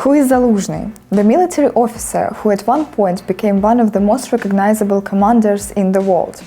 Who is Zaluzhnyi? The military officer who at one point became one of the most recognizable commanders in the world.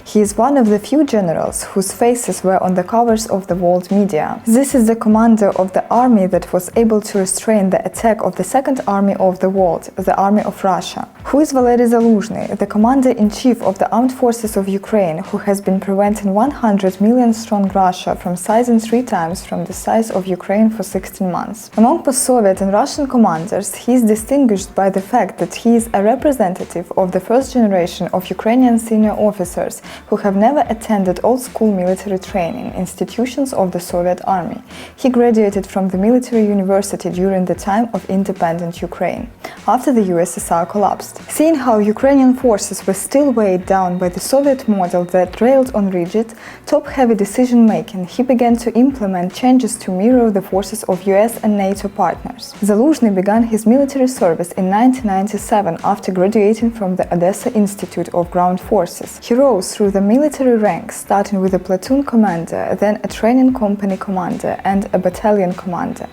He is one of the few generals whose faces were on the covers of the world media. This is the commander of the army that was able to restrain the attack of the second army of the world, the army of Russia. Who is Valerii Zaluzhnyi, the commander-in-chief of the armed forces of Ukraine, who has been preventing 100 million strong Russia from sizing 3 times from the size of Ukraine for 16 months. Among post-Soviet and Russian commanders, he is distinguished by the fact that he is a representative of the first generation of Ukrainian senior officers who have never attended old-school military training institutions of the Soviet army. He graduated from the military university during the time of independent Ukraine, after the USSR collapsed. Seeing how Ukrainian forces were still weighed down by the Soviet model that railed on rigid, top-heavy decision-making, he began to implement changes to mirror the forces of US and NATO partners. Zaluzhnyi began his military service in 1997 after graduating from the Odessa Institute of Ground Forces. He rose through the military ranks, starting with a platoon commander, then a training company commander, and a battalion commander.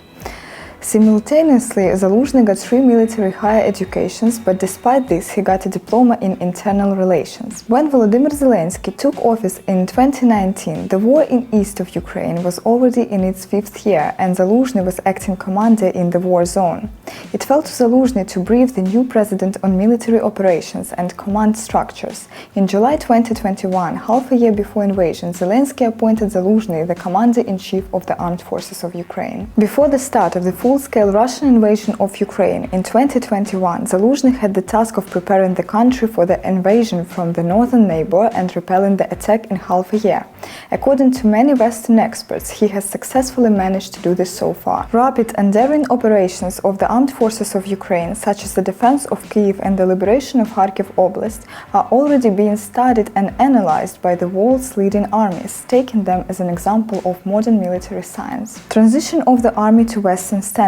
Simultaneously, Zaluzhnyi got 3 military higher educations, but despite this, he got a diploma in internal relations. When Volodymyr Zelensky took office in 2019, the war in east of Ukraine was already in its 5th year, and Zaluzhnyi was acting commander in the war zone. It fell to Zaluzhnyi to brief the new president on military operations and command structures. In July 2021, half a year before invasion, Zelensky appointed Zaluzhnyi the commander-in-chief of the armed forces of Ukraine. Before the start of the full-scale Russian invasion of Ukraine in 2021, Zaluzhnyi had the task of preparing the country for the invasion from the northern neighbor and repelling the attack in half a year. According to many Western experts, he has successfully managed to do this so far. Rapid and daring operations of the armed forces of Ukraine, such as the defense of Kyiv and the liberation of Kharkiv Oblast, are already being studied and analyzed by the world's leading armies, taking them as an example of modern military science. Transition of the army to Western standards.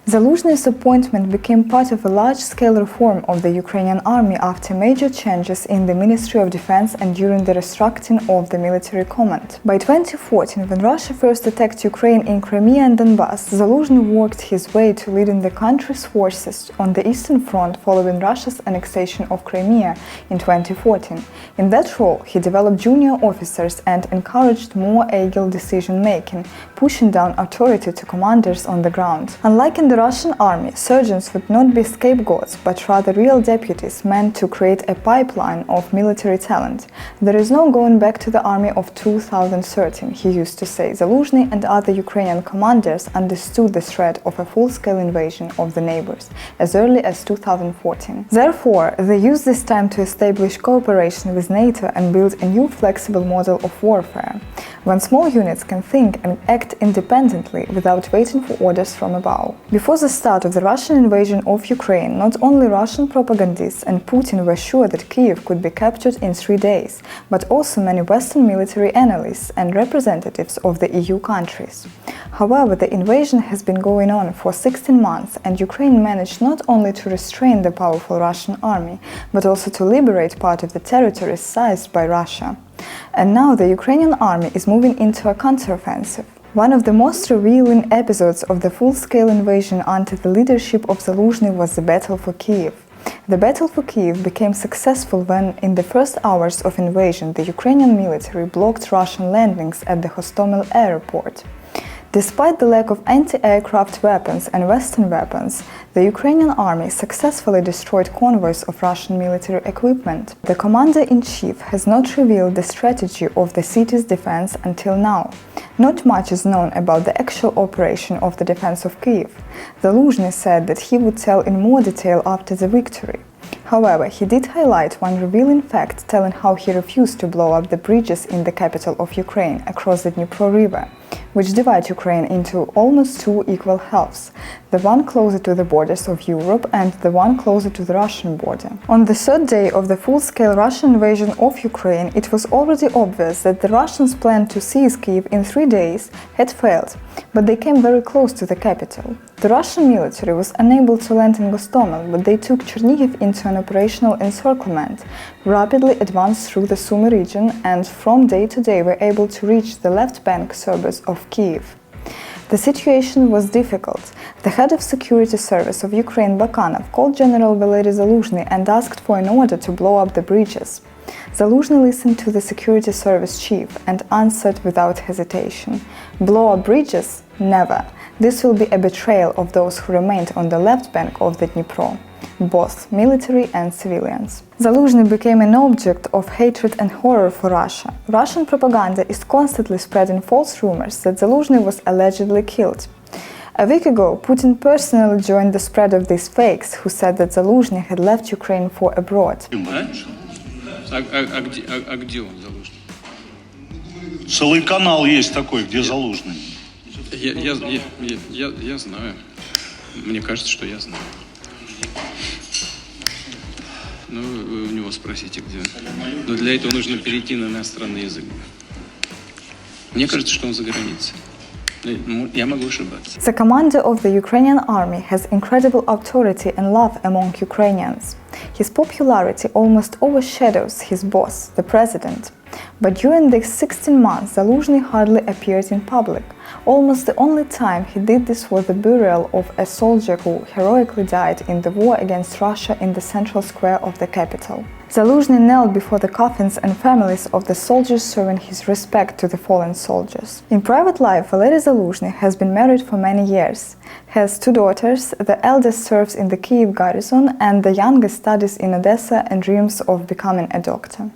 Zaluzhnyi's appointment became part of a large-scale reform of the Ukrainian army after major changes in the Ministry of Defense and during the restructuring of the military command. By 2014, when Russia first attacked Ukraine in Crimea and Donbass, Zaluzhnyi worked his way to leading the country's forces on the Eastern Front following Russia's annexation of Crimea in 2014. In that role, he developed junior officers and encouraged more agile decision-making, pushing down authority to commanders on the ground. Unlike in the Russian army, sergeants would not be scapegoats, but rather real deputies meant to create a pipeline of military talent. There is no going back to the army of 2013, he used to say. Zaluzhnyi and other Ukrainian commanders understood the threat of a full-scale invasion of the neighbors as early as 2014. Therefore, they used this time to establish cooperation with NATO and build a new flexible model of warfare, when small units can think and act independently without waiting for orders from above. Before the start of the Russian invasion of Ukraine, not only Russian propagandists and Putin were sure that Kyiv could be captured in 3 days, but also many Western military analysts and representatives of the EU countries. However, the invasion has been going on for 16 months, and Ukraine managed not only to restrain the powerful Russian army, but also to liberate part of the territories seized by Russia. And now the Ukrainian army is moving into a counteroffensive. One of the most revealing episodes of the full-scale invasion under the leadership of Zaluzhnyi was the Battle for Kyiv. The Battle for Kyiv became successful when, in the first hours of invasion, the Ukrainian military blocked Russian landings at the Hostomel airport. Despite the lack of anti-aircraft weapons and Western weapons, the Ukrainian army successfully destroyed convoys of Russian military equipment. The commander-in-chief has not revealed the strategy of the city's defense until now. Not much is known about the actual operation of the defense of Kyiv. Zaluzhnyi said that he would tell in more detail after the victory. However, he did highlight one revealing fact, telling how he refused to blow up the bridges in the capital of Ukraine across the Dnipro River, which divide Ukraine into almost 2 equal halves, the one closer to the borders of Europe and the one closer to the Russian border. On the 3rd day of the full-scale Russian invasion of Ukraine, it was already obvious that the Russians' plan to seize Kyiv in 3 days had failed, but they came very close to the capital. The Russian military was unable to land in Hostomel, but they took Chernihiv into an operational encirclement, rapidly advanced through the Sumy region, and from day to day were able to reach the left bank suburbs of Kyiv. The situation was difficult. The head of security service of Ukraine, Bakanov, called General Valerii Zaluzhnyi and asked for an order to blow up the bridges. Zaluzhnyi listened to the security service chief and answered without hesitation. Blow up bridges? Never. This will be a betrayal of those who remained on the left bank of the Dnipro, both military and civilians. Zaluzhnyi became an object of hatred and horror for Russia. Russian propaganda is constantly spreading false rumors that Zaluzhnyi was allegedly killed. A week ago, Putin personally joined the spread of these fakes, who said that Zaluzhnyi had left Ukraine for abroad. А где он, Залужный? Целый канал есть такой, где Залужный. Я знаю. Мне кажется, что я знаю. Ну, вы у него спросите, где он. Но для этого нужно перейти на иностранный язык. Мне кажется, что он за границей. Я могу ошибаться. The commander of the Ukrainian army has incredible authority and love among Ukrainians. His popularity almost overshadows his boss, the president. But during the 16 months, Zaluzhnyi hardly appeared in public. Almost the only time he did this was the burial of a soldier who heroically died in the war against Russia in the central square of the capital. Zaluzhnyi knelt before the coffins and families of the soldiers, showing his respect to the fallen soldiers. In private life, Valerii Zaluzhnyi has been married for many years. He has two daughters. The eldest serves in the Kyiv garrison and the youngest studies in Odessa and dreams of becoming a doctor.